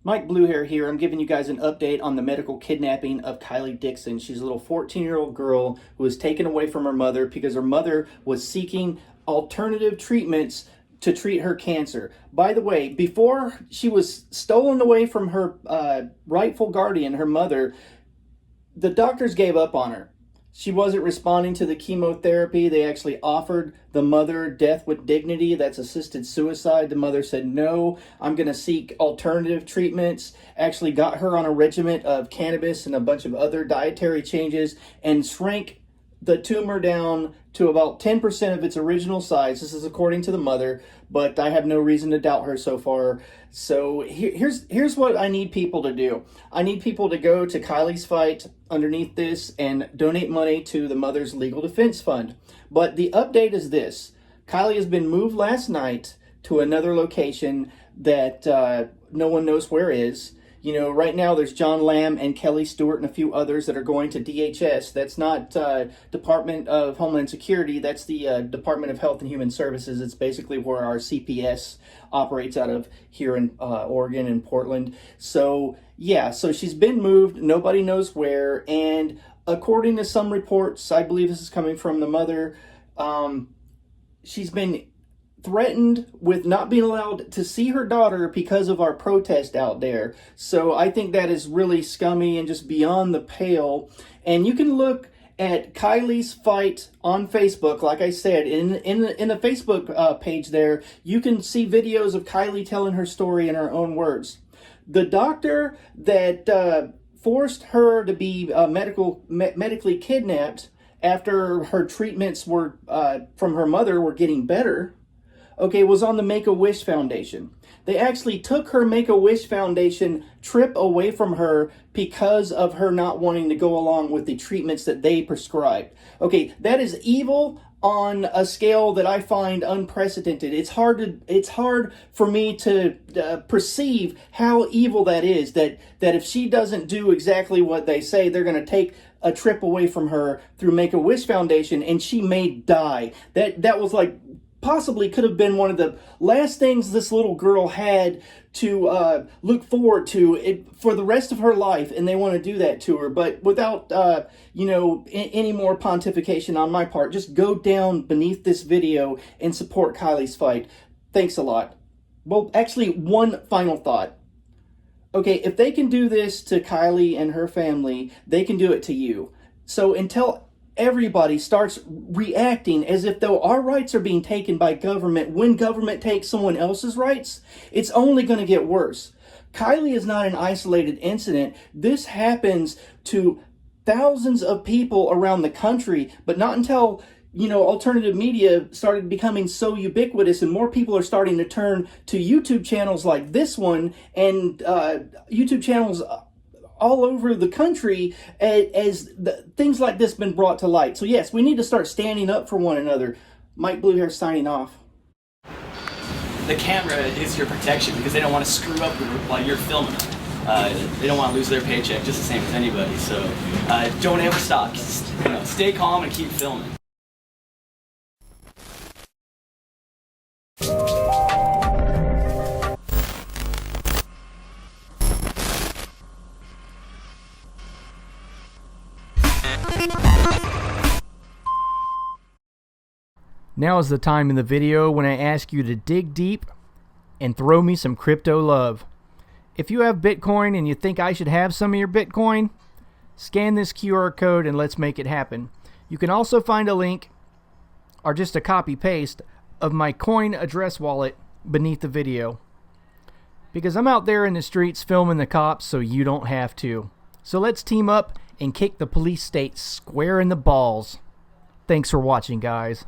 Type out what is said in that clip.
Mike Bluehair here. I'm giving you guys an update on the medical kidnapping of Kylee Dixon. She's a little 14-year-old girl who was taken away from her mother because her mother was seeking alternative treatments to treat her cancer. By the way, before she was stolen away from her rightful guardian, her mother, the doctors gave up on her. She wasn't responding to the chemotherapy. They actually offered the mother death with dignity. That's assisted suicide. The mother said, no, I'm going to seek alternative treatments. Actually got her on a regimen of cannabis and a bunch of other dietary changes and shrank the tumor down to about 10% of its original size. This is according to the mother, but I have no reason to doubt her so far. So here's what I need people to do. I need people to go to Kylie's Fight underneath this and donate money to the mother's legal defense fund. But the update is this. Kylee has been moved last night to another location that no one knows where is. You know, right now there's John Lamb and Kelly Stewart and a few others that are going to DHS. That's not Department of Homeland Security. That's the Department of Health and Human Services. It's basically where our CPS operates out of here in Oregon and Portland. So, yeah, so she's been moved. Nobody knows where. And according to some reports, I believe this is coming from the mother, she's been threatened with not being allowed to see her daughter because of our protest out there. So I think that is really scummy and just beyond the pale. And you can look at Kylie's Fight on Facebook. Like I said, in the Facebook page there, you can see videos of Kylee telling her story in her own words. The doctor that forced her to be medically kidnapped after her treatments were from her mother were getting better, okay, was on the Make-A-Wish Foundation. They actually took her Make-A-Wish Foundation trip away from her because of her not wanting to go along with the treatments that they prescribed. Okay, that is evil on a scale that I find unprecedented. It's hard for me to perceive how evil that is, that if she doesn't do exactly what they say, they're going to take a trip away from her through Make-A-Wish Foundation and she may die. That was like possibly could have been one of the last things this little girl had to look forward to for the rest of her life, and they want to do that to her. But without any more pontification on my part, just go down beneath this video and support Kylie's Fight. Thanks a lot. Well, actually, one final thought. Okay, if they can do this to Kylee and her family, they can do it to you. So until everybody starts reacting as if though our rights are being taken by government when government takes someone else's rights, it's only going to get worse. Kylee is not an isolated incident. This happens to thousands of people around the country, but not until, alternative media started becoming so ubiquitous and more people are starting to turn to YouTube channels like this one and YouTube channels all over the country as things like this been brought to light. So yes, we need to start standing up for one another. Mike Bluehair signing off. The camera is your protection because they don't want to screw up while you're filming them. They don't want to lose their paycheck just the same as anybody. So don't ever stop. Stay calm and keep filming. Now is the time in the video when I ask you to dig deep and throw me some crypto love. If you have Bitcoin and you think I should have some of your Bitcoin, scan this QR code and let's make it happen. You can also find a link or just a copy paste of my coin address wallet beneath the video. Because I'm out there in the streets filming the cops so you don't have to. So let's team up and kick the police state square in the balls. Thanks for watching, guys.